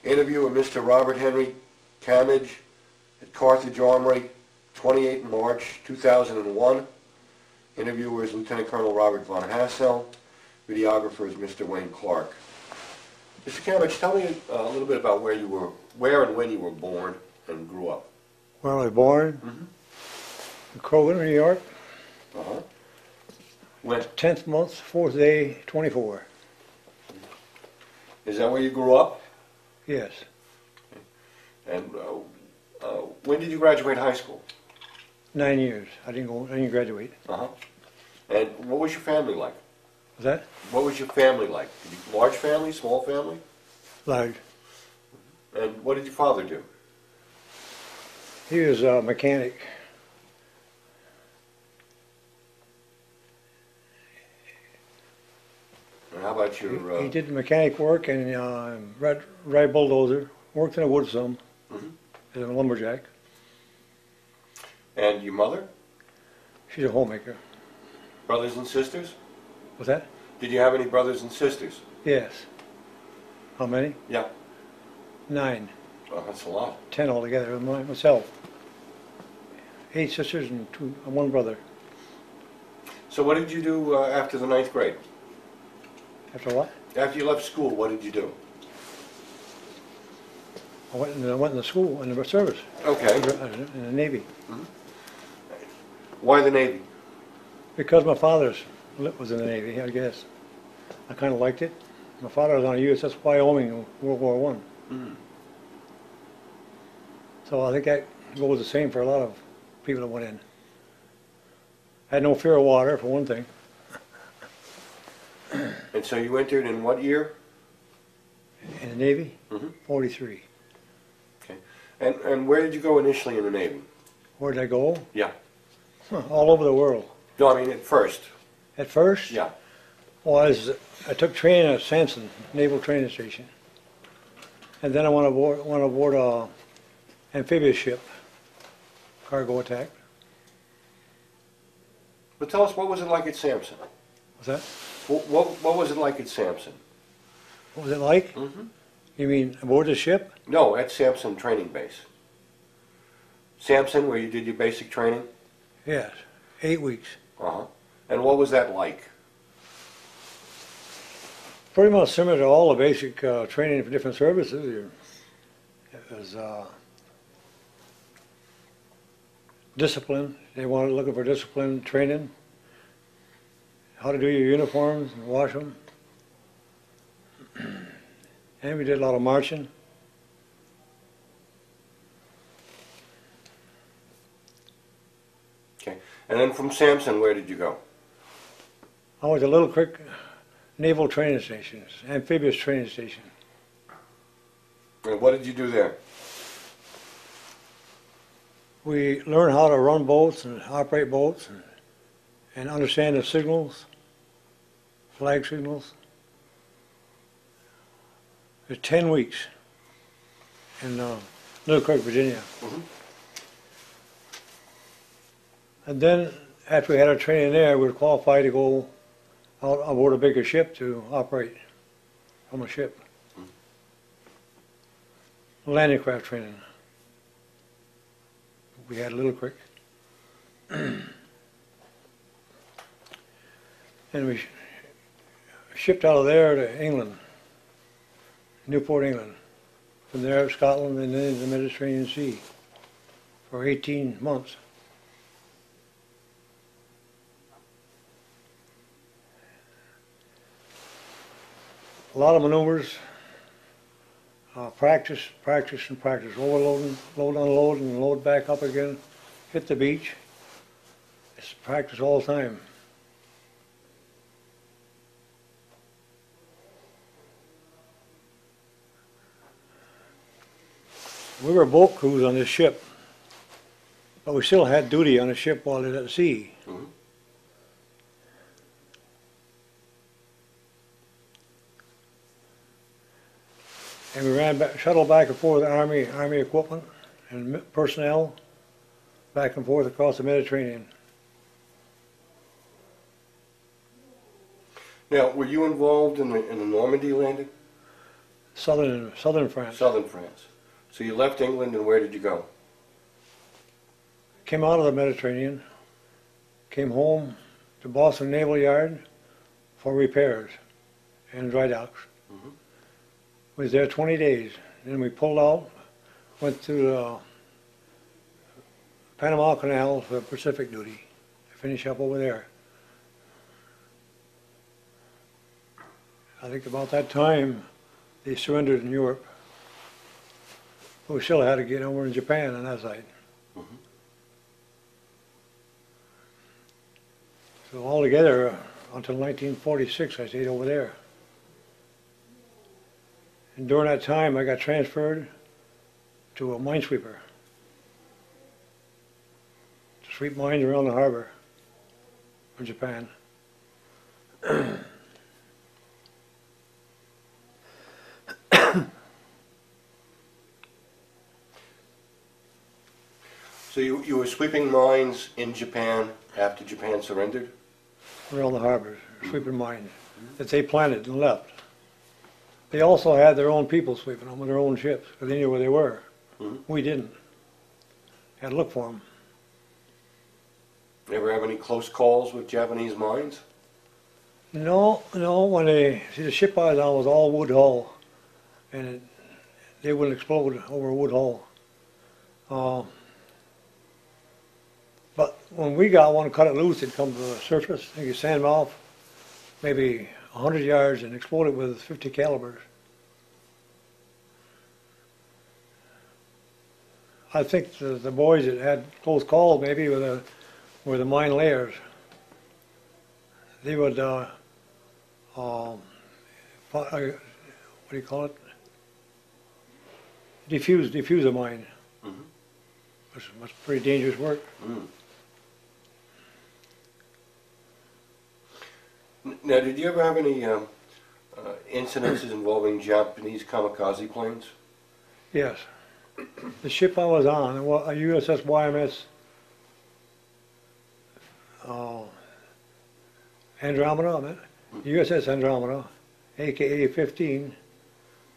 Interview with Mr. Robert Henry Camidge at Carthage Armory, 28 March 2001. Interviewer is Lieutenant Colonel Robert von Hassel. Videographer is Mr. Wayne Clark. Mr. Camidge, tell me a little bit about where and when you were born and grew up. Where I was born? In Croghan, New York. When? 10th month, 4th day, 24. Is that where you grew up? Yes. And when did you graduate high school? 9 years. I didn't graduate. And what was your family like? Was that? What was your family like? Large family, small family? Large. And what did your father do? He was a mechanic. And how about your... He did mechanic work and ride bulldozer. Worked in the woods some. As a lumberjack. And your mother? She's a homemaker. Brothers and sisters? What's that? Did you have any brothers and sisters? Yes. How many? Yeah. 9. Well, that's a lot. 10 altogether with myself. 8 sisters and 1 brother. So what did you do after the 9th grade? After what? After you left school, what did you do? I went in the school, in the service. Okay. In the Navy. Why the Navy? Because my father was in the Navy, I guess. I kind of liked it. My father was on a USS Wyoming in World War I. So I think that goes the same for a lot of people that went in. I had no fear of water, for one thing. And so you entered in what year? In the Navy? 43. Okay. And where did you go initially in the Navy? Where did I go? Yeah. All over the world. No, I mean at first. At first? Yeah. Well, I took training at Sampson, Naval Training Station. And then I went aboard a amphibious ship, cargo attack. But tell us, what was it like at Sampson? What's that? What was it like at Sampson? What was it like? You mean aboard the ship? No, at Sampson Training Base. Sampson, where you did your basic training? Yes, 8 weeks. And what was that like? Pretty much similar to all the basic training for different services. It was discipline. They wanted looking for discipline training. How to do your uniforms and wash them. And we did a lot of marching. Okay. And then from Sampson, where did you go? I went to Little Creek Naval Training Station, Amphibious Training Station. And what did you do there? We learned how to run boats and operate boats and understand the signals, flag signals. It was 10 weeks in Little Creek, Virginia. And then after we had our training there, we were qualified to go out aboard a bigger ship to operate from a ship. Landing craft training. We had Little Creek. And we shipped out of there to England, Newport, England. From there, Scotland, and then the Mediterranean Sea for 18 months. A lot of maneuvers, practice, and practice. Overloading, load, unload, and load back up again. Hit the beach. It's practice all the time. We were boat crews on this ship, but we still had duty on the ship while it was at sea. And we ran shuttle back and forth Army equipment and personnel back and forth across the Mediterranean. Now, were you involved in the Normandy landing? southern France. Southern France. So you left England, and where did you go? Came out of the Mediterranean, came home to Boston Naval Yard for repairs and dry docks. Mm-hmm. Was there 20 days. Then we pulled out, went to the Panama Canal for Pacific duty, finish up over there. I think about that time they surrendered in Europe. But we still had to get over in Japan on that side. Mm-hmm. So altogether, until 1946, I stayed over there. And during that time, I got transferred to a minesweeper to sweep mines around the harbor of Japan. So you were sweeping mines in Japan after Japan surrendered? Around the harbors, sweeping mines that they planted and left. They also had their own people sweeping them with their own ships, because they knew where they were. Mm-hmm. We didn't. Had to look for them. Ever have any close calls with Japanese mines? No, when the ship I was on was all wood hull, and they wouldn't explode over a wood hull. But when we got one, cut it loose, it'd come to the surface, you could sand off maybe 100 yards and explode it with 50 calibers. I think the boys that had close calls maybe were the mine layers. They would, what do you call it? Defuse a mine. Mm-hmm. That's pretty dangerous work. Mm. Now, did you ever have any incidences involving Japanese kamikaze planes? Yes. The ship I was on, a USS YMS Andromeda, USS Andromeda, aka 15,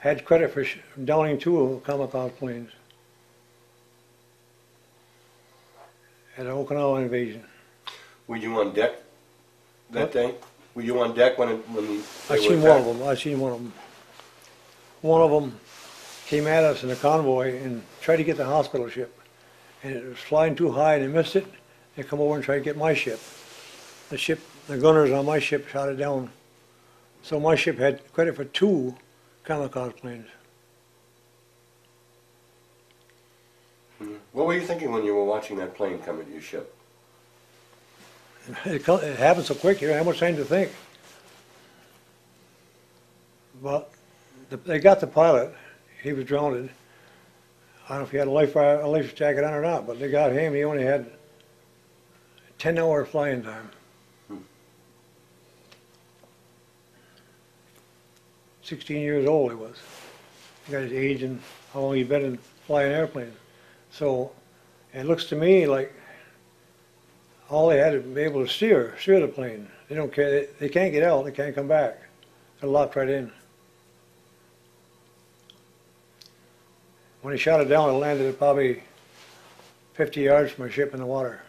had credit for downing 2 kamikaze planes at the Okinawa invasion. Were you on deck that day? Were you on deck when I seen one of them. I seen one of them. One of them came at us in a convoy and tried to get the hospital ship, and it was flying too high and they missed it. They come over and tried to get my ship. The gunners on my ship shot it down. So my ship had credit for 2 kamikaze planes. What were you thinking when you were watching that plane come into your ship? It happened so quick, you don't have much time to think. But they got the pilot. He was drowned. I don't know if he had a life jacket on or not, but they got him. He only had 10-hour flying time. 16 years old he was. He got his age and how long he'd been in flying airplanes. So it looks to me like all they had to be able to steer the plane. They don't care. They can't get out. They can't come back. They're locked right in. When he shot it down, it landed at probably 50 yards from a ship in the water.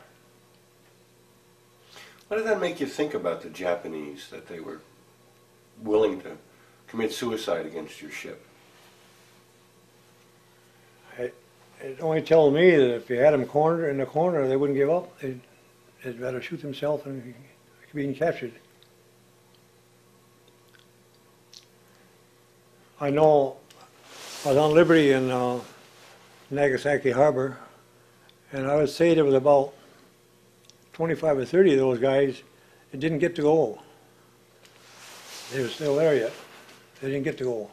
What did that make you think about the Japanese, that they were willing to commit suicide against your ship? It only tells me that if you had them cornered in the corner, they wouldn't give up. They'd rather shoot themselves than being captured. I know I was on Liberty in Nagasaki Harbor, and I would say there was about 25 or 30 of those guys that didn't get to go. They were still there yet. They didn't get to go.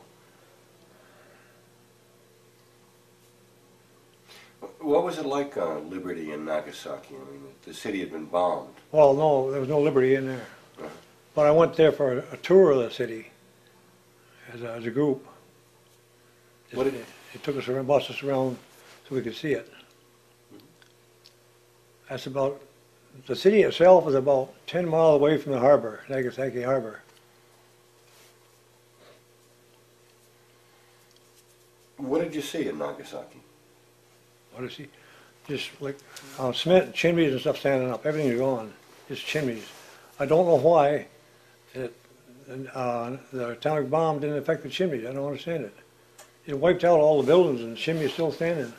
What was it like on Liberty in Nagasaki? I mean, the city had been bombed. Well, no, there was no Liberty in there. But I went there for a tour of the city as a group. It took us around, bus us around so we could see it. That's about, the city itself is about 10 miles away from the harbor, Nagasaki Harbor. What did you see in Nagasaki? What is he? Just like cement chimneys and stuff standing up. Everything's gone. Just chimneys. I don't know why the atomic bomb didn't affect the chimneys. I don't understand it. It wiped out all the buildings and the chimney's still standing.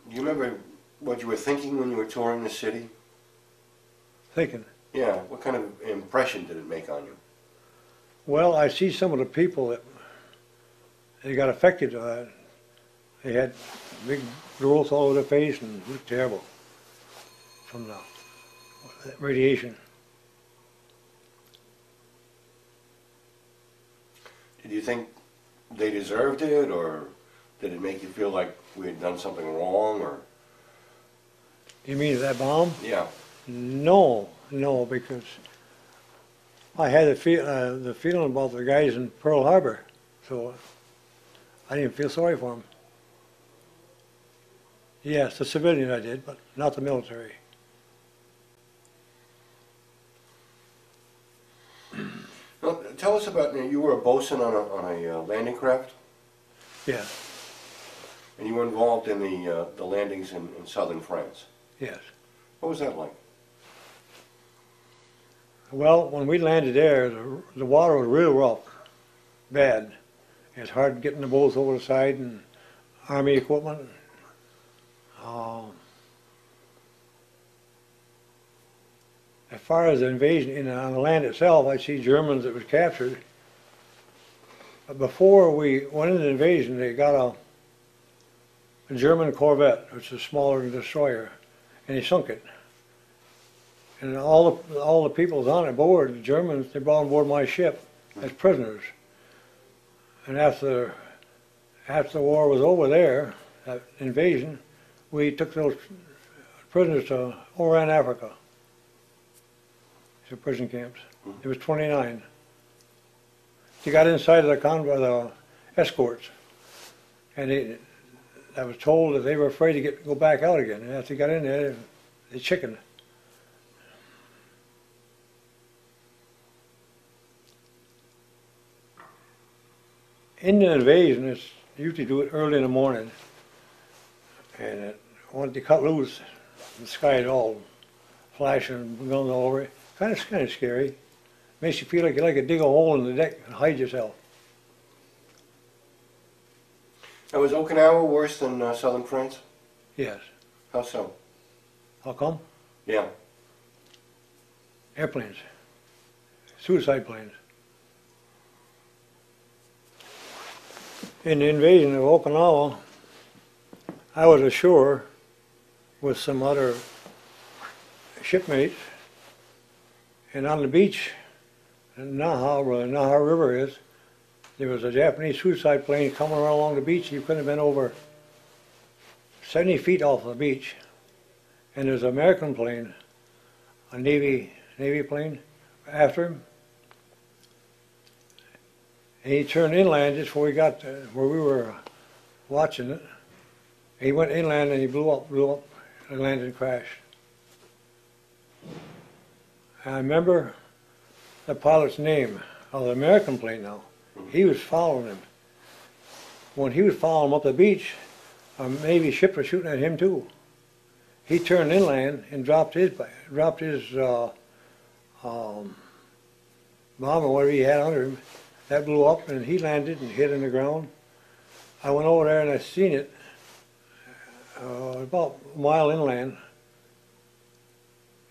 Do you remember what you were thinking when you were touring the city? Thinking. Yeah, what kind of impression did it make on you? Well, I see some of the people that they got affected. They had big growth all over their face and it looked terrible from the radiation. Did you think they deserved it, or did it make you feel like we had done something wrong, or? You mean that bomb? Yeah. No, because I had the feeling about the guys in Pearl Harbor, so I didn't feel sorry for them. Yes, the civilian I did, but not the military. Well, tell us about, you were a bosun on a landing craft, Yeah, and you were involved in the landings in southern France. yes. What was that like? Well, when we landed there, the water was real rough, bad. It's hard getting the boats over the side and Army equipment. As far as the invasion on the land itself, I see Germans that was captured. But before we went into the invasion, they got a German corvette, which is a smaller destroyer, and they sunk it. And all the people on it board, the Germans, they brought on board my ship as prisoners. And after the war was over there, that invasion, we took those prisoners to Oran, Africa. To prison camps. There was 29. They got inside of the convoy, the escorts, and I was told that they were afraid to go back out again. And after they got in there, they chickened. Indian invasion is usually do it early in the morning, and once they cut loose, the sky is all flashing guns all over it. Kind of scary. Makes you feel like you like to dig a hole in the deck and hide yourself. Now, was Okinawa worse than southern France? Yes. How so? How come? Yeah. Airplanes. Suicide planes. In the invasion of Okinawa, I was ashore with some other shipmates, and on the beach in Naha, where the Naha River is, there was a Japanese suicide plane coming around along the beach. You couldn't have been over 70 feet off the beach. And there's an American plane, a Navy plane, after him. And he turned inland just before we got to where we were watching it. And he went inland and he blew up, and landed and crashed. And I remember the pilot's name of the American plane now. He was following him. When he was following him up the beach, a Navy ship was shooting at him too. He turned inland and dropped his bomb or whatever he had under him. That blew up and he landed and hit in the ground. I went over there and I seen it about a mile inland.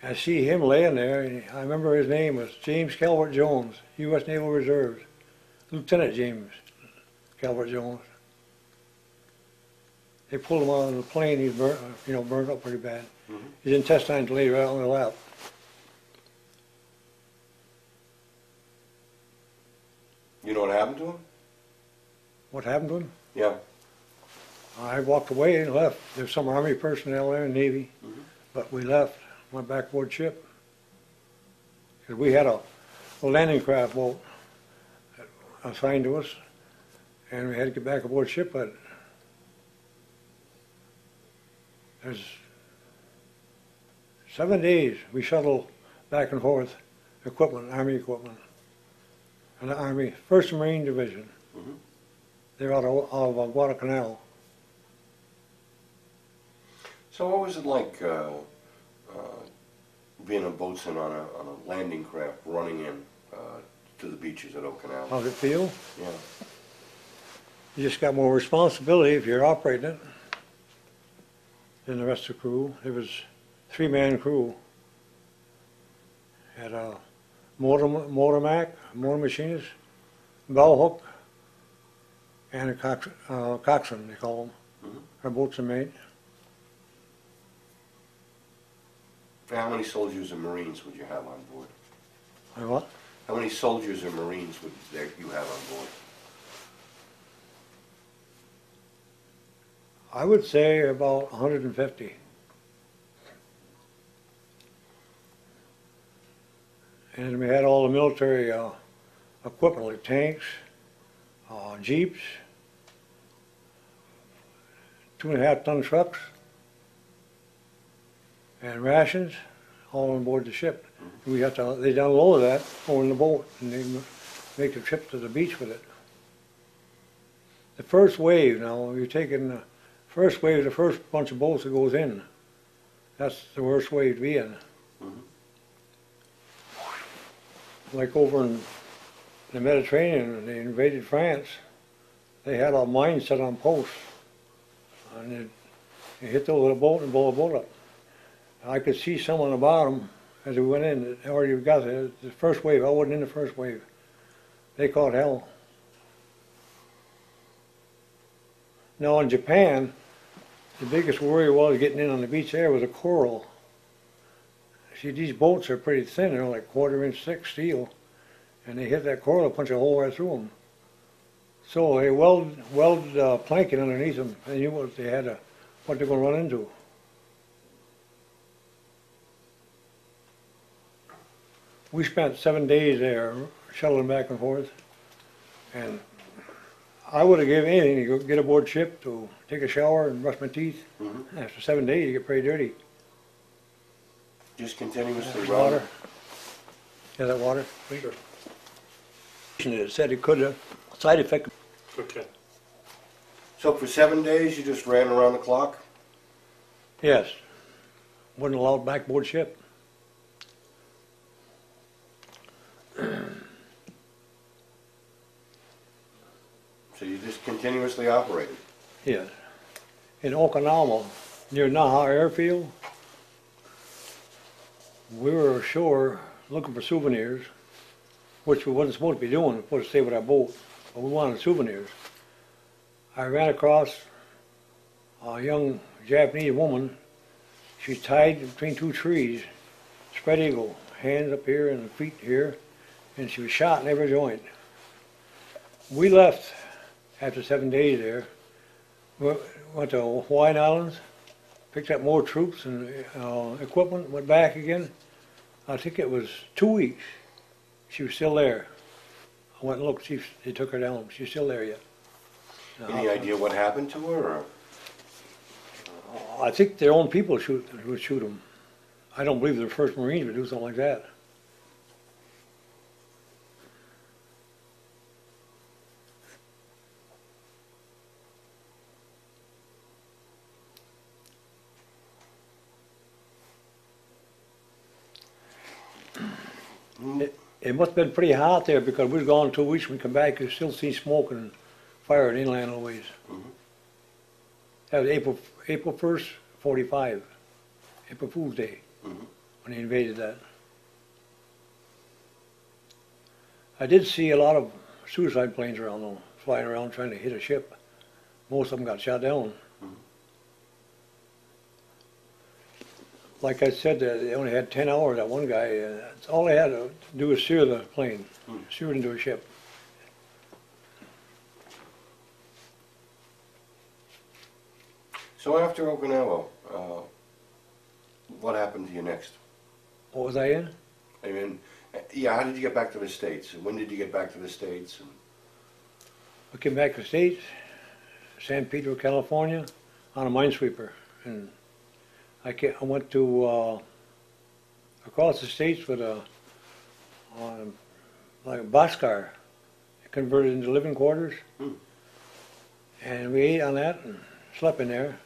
I see him laying there, and I remember his name was James Calvert Jones, U.S. Naval Reserves, Lieutenant James Calvert Jones. They pulled him out of the plane. He was burnt up pretty bad. Mm-hmm. His intestines lay right on their lap. You know what happened to him? What happened to him? Yeah. I walked away and left. There's some Army personnel there, Navy, but we left. Went back aboard ship. Because we had a landing craft boat assigned to us, and we had to get back aboard ship, but there's 7 days we shuttled back and forth equipment, Army equipment. an Army, 1st Marine Division. Mhm. They're out of Guadalcanal. So what was it like being a boatswain on a landing craft running in to the beaches at Okinawa? How's it feel? Yeah. You just got more responsibility if you're operating it than the rest of the crew. It was 3-man crew. Had a motor machinist, bow hook, and a coxswain, they call them, Mm-hmm. our boatswain mate. How many soldiers and Marines would you have on board? And what? How many soldiers or Marines would you have on board? I would say about 150. And we had all the military equipment like tanks, jeeps, 2.5-ton trucks, and rations, all on board the ship. They download that over in the boat, and they make the trip to the beach with it. The first wave now, you're taking the first wave, the first bunch of boats that goes in. That's the worst wave to be in. Mhm. Like over in the Mediterranean, they invaded France. They had a mine set on posts, and they hit the little boat and blow the boat up. I could see some on the bottom as we went in. It already got there. The first wave. I wasn't in the first wave. They caught hell. Now in Japan, the biggest worry was getting in on the beach there was a coral. See, these boats are pretty thin. They're like 1/4-inch thick steel, and they hit that coral, punch a hole right through them. So they welded planking underneath them. They knew what they had, what they're going to run into. We spent 7 days there, shuttling back and forth, and I would have given anything to go get aboard ship to take a shower and brush my teeth. Mhm. After 7 days, you get pretty dirty. Just continuously Water. running? Yeah, that water. Sure. It said it could have side effect. Okay. So for 7 days you just ran around the clock? Yes, wasn't allowed back aboard ship. So you just continuously operated? Yes. In Okinawa, near Naha Airfield, we were ashore looking for souvenirs, which we wasn't supposed to be doing. We were supposed to stay with our boat, but we wanted souvenirs. I ran across a young Japanese woman. She's tied between 2 trees, spread eagle, hands up here and feet here, and she was shot in every joint. We left after 7 days there. We went to Hawaiian Islands, picked up more troops and equipment, went back again. I think it was 2 weeks. She was still there. I went and looked, they took her down. She's still there yet. Any idea what happened to her? Or? I think their own people would shoot them. I don't believe the 1st Marines would do something like that. It must have been pretty hot there because we was gone 2 weeks. When we come back, you still see smoke and fire inland a ways. Mhm. That was April 1st, 45, April Fool's Day, Mhm. when they invaded that. I did see a lot of suicide planes around though, flying around trying to hit a ship. Most of them got shot down. Mhm. Like I said, they only had 10 hours, that one guy. That's all they had to do was steer the plane, steer it into a ship. So after Okinawa, what happened to you next? What was I in? I mean, yeah, how did you get back to the States? And when did you get back to the States? And I came back to the States, San Pedro, California, on a minesweeper. And I went to across the States with like a boxcar, converted into living quarters. Hmm. And we ate on that and slept in there.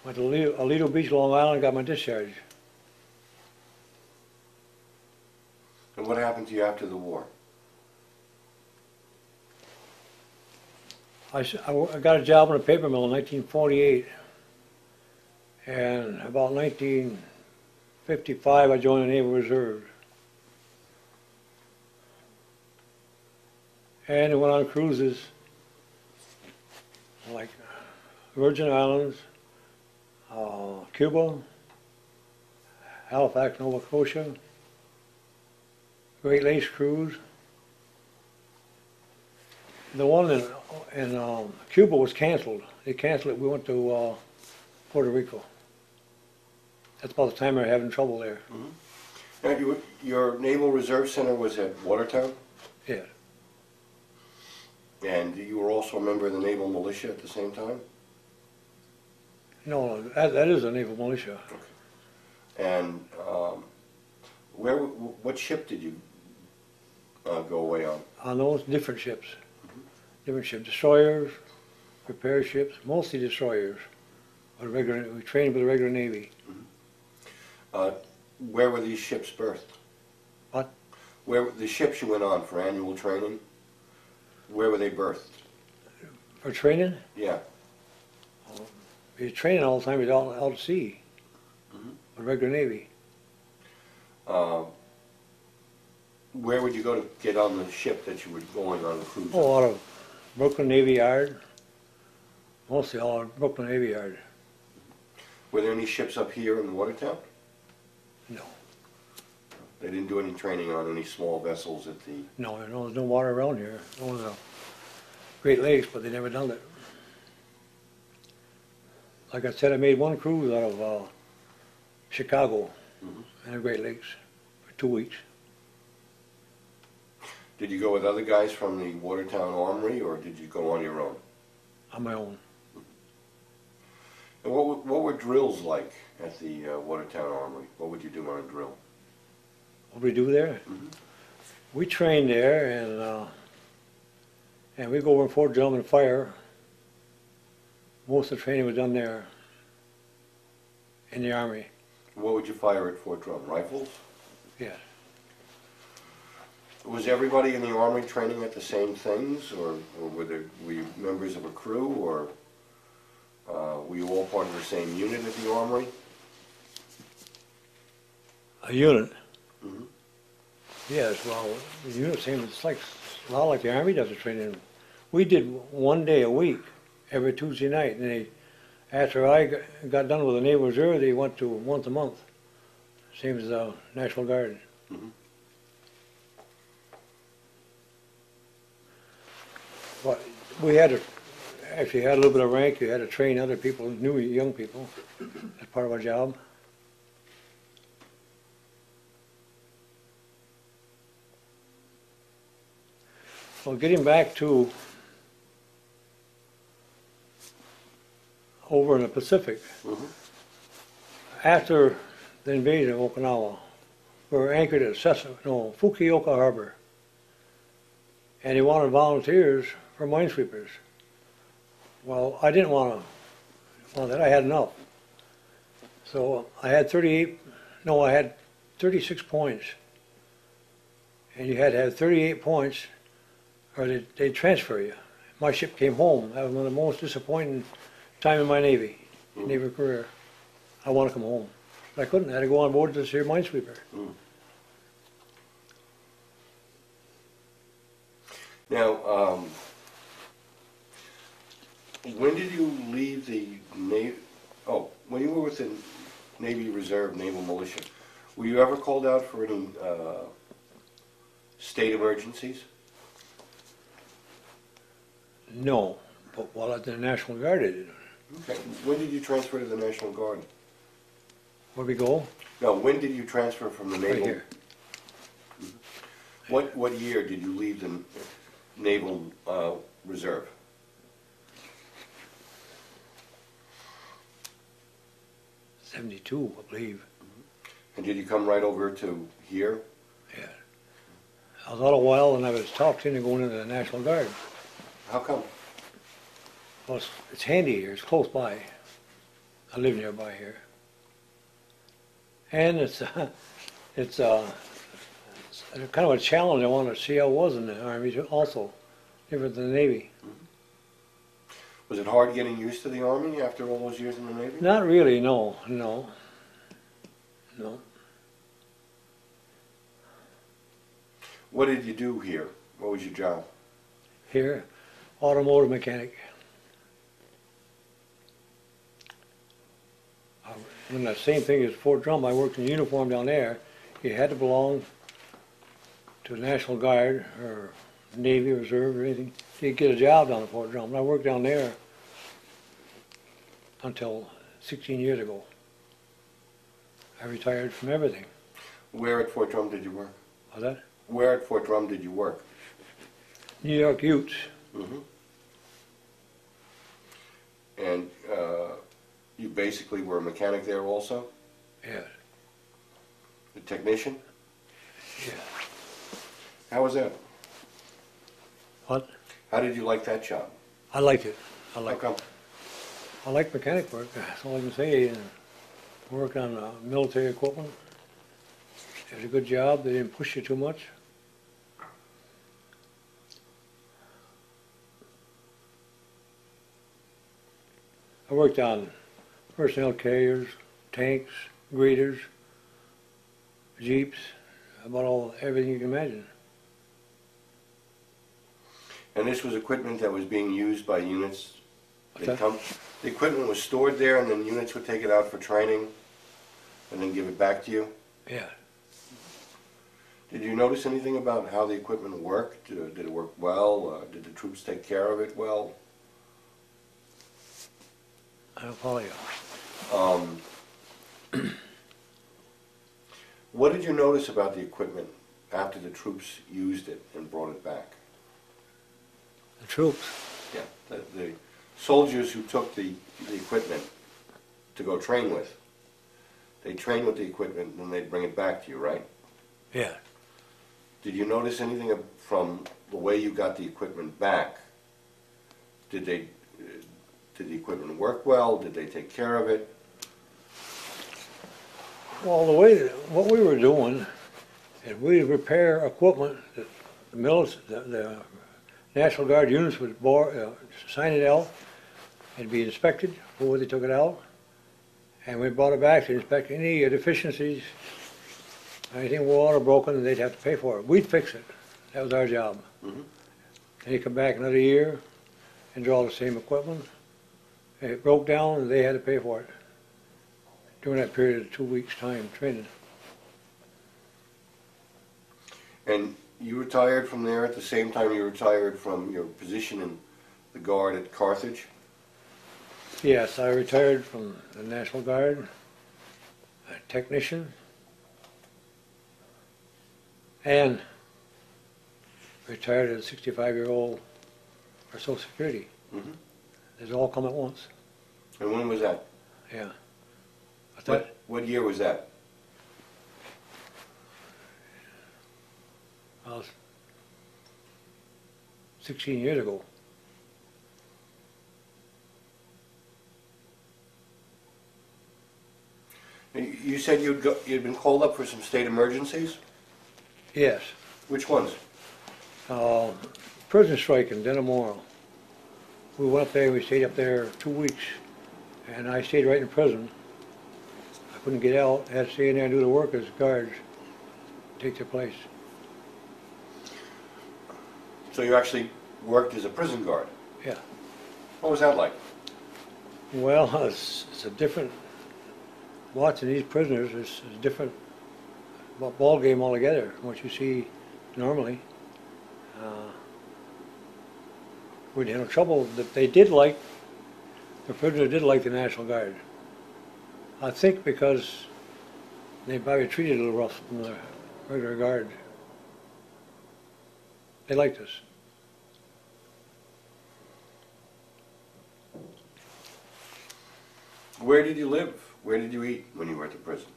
Went to Aledo Beach, Long Island, got my discharge. And what happened to you after the war? I got a job in a paper mill in 1948. And about 1955, I joined the Naval Reserve. And I went on cruises like Virgin Islands, Cuba, Halifax, Nova Scotia, Great Lakes cruise. The one in Cuba was canceled. They canceled it. We went to Puerto Rico. That's about the time we were having trouble there. Mm-hmm. Now, your Naval Reserve Center was at Watertown? Yeah. And you were also a member of the Naval Militia at the same time? No, that is a naval militia. Okay. And what ship did you go away on? On those different ships. Different ships, destroyers, repair ships, mostly destroyers. We trained with the regular Navy. Where were these ships berthed? What? Where the ships you went on for annual training? Where were they berthed? For training? Yeah. You're training all the time, you're out at sea. Mm-hmm. With regular Navy. Where would you go to get on the ship that you were going on the cruise? Oh, out of Brooklyn Navy Yard. Mostly all out of Brooklyn Navy Yard. Were there any ships up here in Watertown? No. They didn't do any training on any small vessels at the... No, there's no water around here. Only the Great Lakes, but they never done it. Like I said, I made one cruise out of Chicago and the Great Lakes for 2 weeks. Did you go with other guys from the Watertown Armory, or did you go on your own? On my own. And what were drills like at the Watertown Armory? What would you do on a drill? What we do there? Mm-hmm. We trained there, and we go over in Fort Drum and fire. Most of the training was done there in the Army. What would you fire at Fort Drum? Rifles? Yes. Was everybody in the Army training at the same things, or were you members of a crew, or were you all part of the same unit at the Armory? A unit? Mm-hmm. Yes, well, the unit seems it's like a lot like the Army does the training. We did 1 day a week, every Tuesday night, and after I got done with the Naval Reserve, they went to once a month, same as the National Guard. Mm-hmm. But we had to, if you had a little bit of rank, you had to train other people, new young people, as part of our job. Well, getting back to over in the Pacific, after the invasion of Okinawa, we were anchored at Fukuoka Harbor, and they wanted volunteers for minesweepers. Well, I didn't want that. I had enough. So I had 36 points, and you had to have 38 points, or they'd transfer you. My ship came home. That was one of the most disappointing time in my Navy career. I want to come home. But I couldn't. I had to go on board this here minesweeper. Now, when did you leave the Navy? Oh, when you were with the Navy Reserve Naval Militia, were you ever called out for any state emergencies? No, but while at the National Guard I did. Okay. When did you transfer to the National Guard? Where we go? No, when did you transfer from the Naval? Right here. What year did you leave the Naval Reserve? '72, I believe. And did you come right over to here? Yeah. I was out a while and I was talked into going into the National Guard. How come? Well, it's handy here, it's close by. I live nearby here. And it's it's kind of a challenge. I want to see how it was in the Army also, different than the Navy. Was it hard getting used to the Army after all those years in the Navy? Not really, no. What did you do here? What was your job? Here, automotive mechanic. And the same thing as Fort Drum, I worked in uniform down there. You had to belong to the National Guard or Navy Reserve or anything to get a job down at Fort Drum. And I worked down there until 16 years ago. I retired from everything. Where at Fort Drum did you work? How's that? Where at Fort Drum did you work? New York Utes. Mm-hmm. And you basically were a mechanic there also? Yeah. A technician? Yeah. How was that? What? How did you like that job? I liked it. How come? I like mechanic work. That's all I can say. And work on military equipment. It was a good job. They didn't push you too much. I worked on personnel carriers, tanks, graders, jeeps, about everything you can imagine. And this was equipment that was being used by units? Okay. The equipment was stored there and then units would take it out for training and then give it back to you? Yeah. Did you notice anything about how the equipment worked? Did it work well? Did the troops take care of it well? I'll follow you. What did you notice about the equipment after the troops used it and brought it back? The troops? Yeah, the soldiers who took the equipment to go train with, they train with the equipment and then they'd bring it back to you, right? Yeah. Did you notice anything from the way you got the equipment back? Did the equipment work well? Did they take care of it? Well, what we were doing is we'd repair equipment that the National Guard units would sign it out. It'd be inspected before they took it out. And we brought it back to inspect any deficiencies, anything water broken, they'd have to pay for it. We'd fix it. That was our job. Mm-hmm. And he'd come back another year and draw the same equipment. And it broke down and they had to pay for it during that period of 2 weeks' time training. And you retired from there at the same time you retired from your position in the Guard at Carthage? Yes, I retired from the National Guard, a technician, and retired as a 65-year-old for Social Security. Mm-hmm. It's all come at once. And when was that? Yeah. What year was that? Well, 16 years ago. You said you'd been called up for some state emergencies? Yes. Which ones? Prison strike in Denimore. We went up there, we stayed up there 2 weeks, and I stayed right in prison. I couldn't get out, I had to stay in there and do the work as guards, take their place. So you actually worked as a prison guard? Yeah. What was that like? Well, it's a different, watching these prisoners is a different ball game altogether from what you see normally. We had no trouble. That they did like, the prisoners did like the National Guard. I think because they probably treated a little rough from the regular guard. They liked us. Where did you live? Where did you eat when you were at the prison?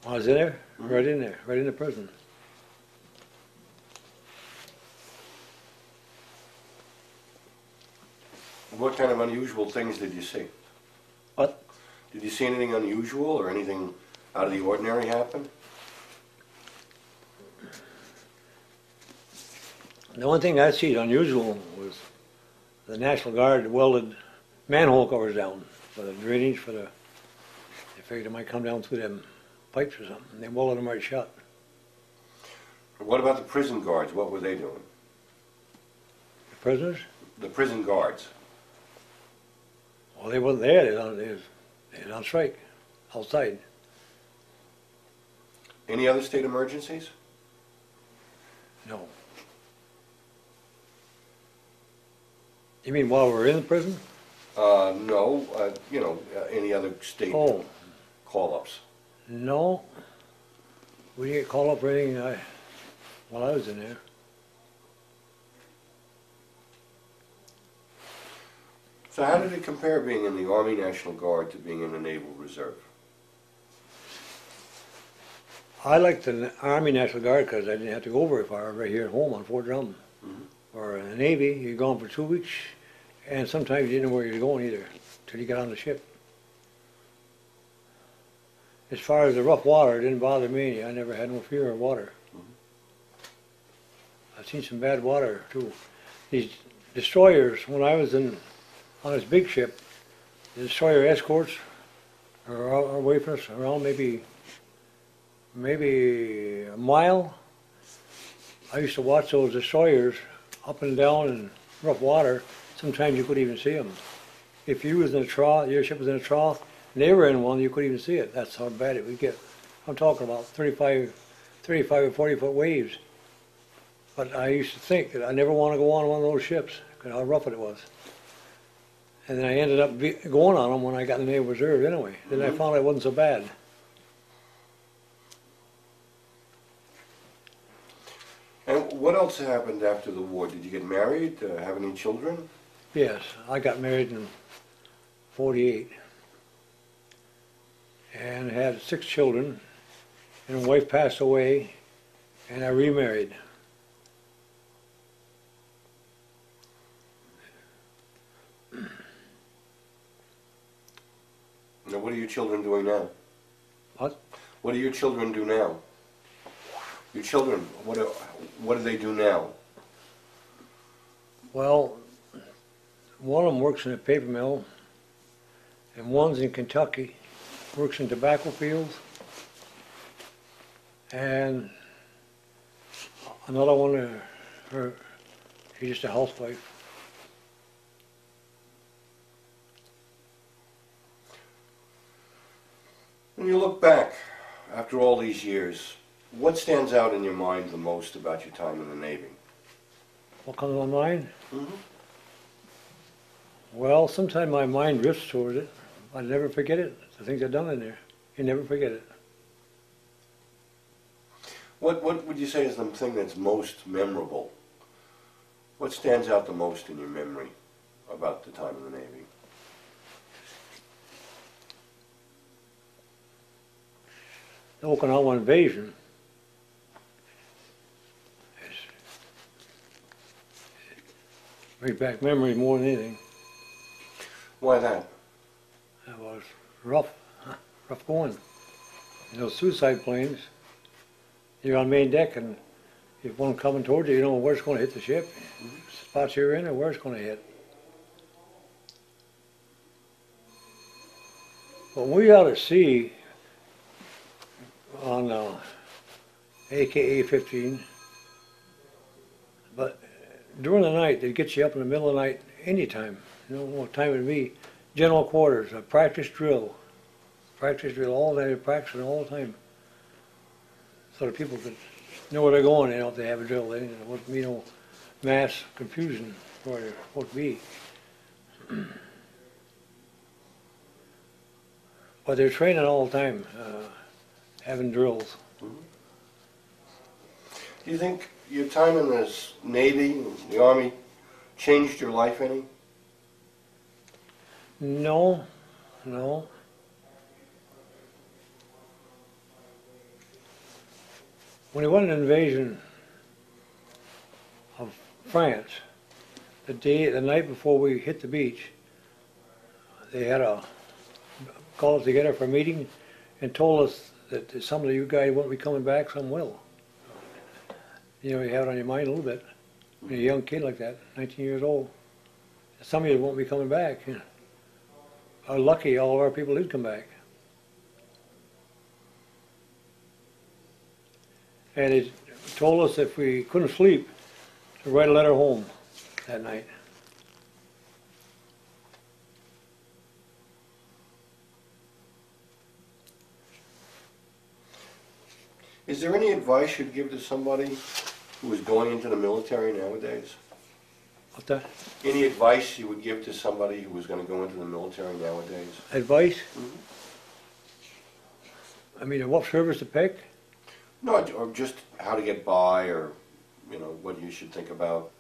I was in there, Mhm. right in there, right in the prison. What kind of unusual things did you see? What? Did you see anything unusual or anything out of the ordinary happen? The only thing I see unusual was the National Guard welded manhole covers down for the drainage for the, they figured it might come down through them pipes or something. They welded them right shut. What about the prison guards? What were they doing? The prisoners? The prison guards. Well, they wasn't there. They was on strike outside. Any other state emergencies? No. You mean while we're in the prison? No. Any other state Oh, call-ups? no. We didn't get called up for anything while I was in there. So how did it compare being in the Army National Guard to being in the Naval Reserve? I liked the Army National Guard because I didn't have to go very far, right here at home on Fort Drum. Or in the Navy, you're gone for 2 weeks, and sometimes you didn't know where you're going either, till you got on the ship. As far as the rough water, it didn't bother me. I never had no fear of water. I've seen some bad water too. These destroyers, when I was on this big ship, the destroyer escorts are away from us around maybe a mile. I used to watch those destroyers up and down in rough water. Sometimes you couldn't even see them. If you was in a trough, your ship was in a trough, and they were in one, you couldn't even see it. That's how bad it would get. I'm talking about 35 or 40-foot waves. But I used to think that I never want to go on one of those ships, because how rough it was. And then I ended up going on them when I got in the Naval Reserve anyway. Then I found it wasn't so bad. And what else happened after the war? Did you get married? Have any children? Yes, I got married in '48 and had 6 children, and a wife passed away, and I remarried. Now, what are your children doing now? What? What do your children do now? Your children, what do they do now? Well, one of them works in a paper mill, and one's in Kentucky, works in tobacco fields, and another one, she's just a housewife. When you look back, after all these years, what stands out in your mind the most about your time in the Navy? What comes to my mind? Well, sometimes my mind drifts towards it. I never forget it. The things I've done in there, you never forget it. What would you say is the thing that's most memorable? What stands out the most in your memory about the time in the Navy? The Okinawa invasion. Brings back memories more than anything. Why that? It was rough going. You know, suicide planes, you're on main deck, and if one coming towards you, you don't know where it's going to hit the ship, spots you're in, or where it's going to hit. When we out at sea on AKA 15, but during the night, they'd get you up in the middle of the night anytime. You know what time it would be. General quarters, a practice drill. Practice drill all day, practicing all the time. So the people could know where they're going, you know, if they have a drill. There wouldn't be no mass confusion where they're supposed to be. But they're training all the time, having drills. Do you think your time in the Navy, the Army, changed your life any? No. When he won an invasion of France, the night before we hit the beach, they had called us together for a meeting and told us that some of you guys won't be coming back, some will. You know, you have it on your mind a little bit. When you're a young kid like that, 19 years old. Some of you won't be coming back. You know. Lucky all of our people did come back. And they told us if we couldn't sleep, to write a letter home that night. Is there any advice you'd give to somebody who is going into the military nowadays? What's that? Any advice you would give to somebody who was going to go into the military nowadays? Advice? Mm-hmm. I mean, what service to pick? No, or just how to get by, or, you know, what you should think about.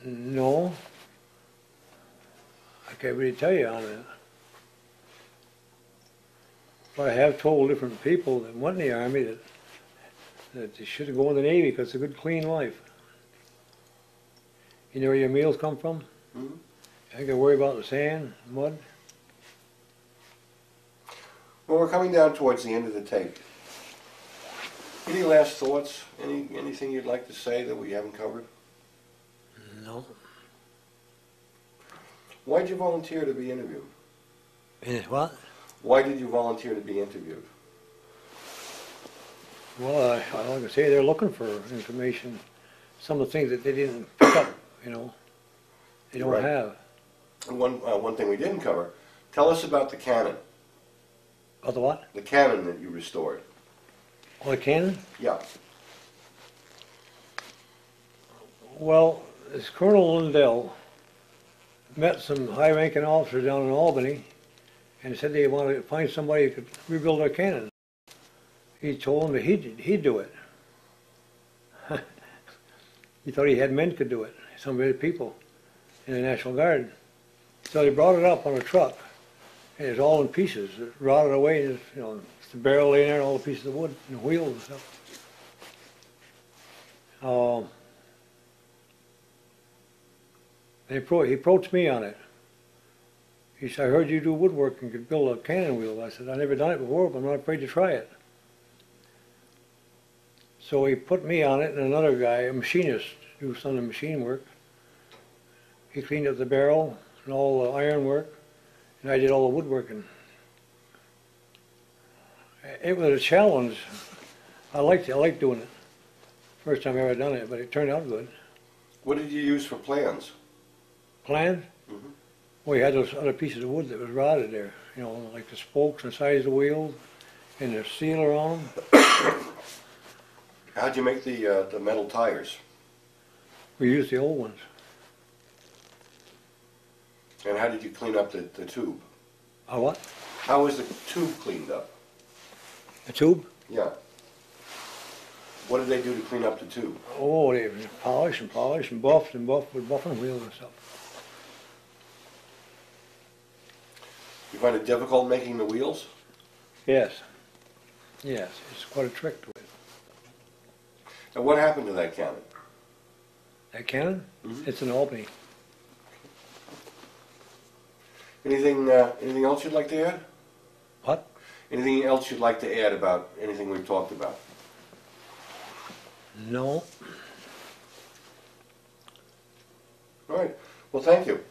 No. I can't really tell you on that. But I have told different people that went in the Army that they should go in the Navy because it's a good, clean life. You know where your meals come from? Mm-hmm. You ain't got to worry about the sand, mud. Well, we're coming down towards the end of the tape. Any last thoughts? Anything you'd like to say that we haven't covered? No. Why did you volunteer to be interviewed? What? Why did you volunteer to be interviewed? Well, I like to say they're looking for information. Some of the things that they didn't pick up, you know, they don't Right. have. One thing we didn't cover, tell us about the cannon. About the what? The cannon that you restored. Oh, the cannon? Yeah. Well, this Colonel Lindell met some high-ranking officers down in Albany and said they wanted to find somebody who could rebuild their cannon. He told them that he'd do it. He thought he had men could do it, some of his people in the National Guard. So they brought it up on a truck, and it's all in pieces, it rotted away. And you know, it's the barrel laying there, and all the pieces of wood, and the wheels and stuff. He approached me on it. He said, "I heard you do woodwork and could build a cannon wheel." I said, "I've never done it before, but I'm not afraid to try it." So he put me on it and another guy, a machinist, do some of the machine work. He cleaned up the barrel and all the iron work, and I did all the woodworking. It was a challenge. I liked doing it. First time I ever done it, but it turned out good. What did you use for plans? Plans? Mm-hmm. Well, you had those other pieces of wood that was rotted there, you know, like the spokes and sides of the wheels, and the sealer on them. How'd you make the metal tires? We used the old ones. And how did you clean up the tube? A what? How was the tube cleaned up? A tube? Yeah. What did they do to clean up the tube? Oh, they polished and buffed with buffing wheels and stuff. You find it difficult making the wheels? Yes. Yes, it's quite a trick to it. And what happened to that cannon? That cannon? Mm-hmm. It's in Albany. Anything else you'd like to add? What? Anything else you'd like to add about anything we've talked about? No. All right. Well, thank you.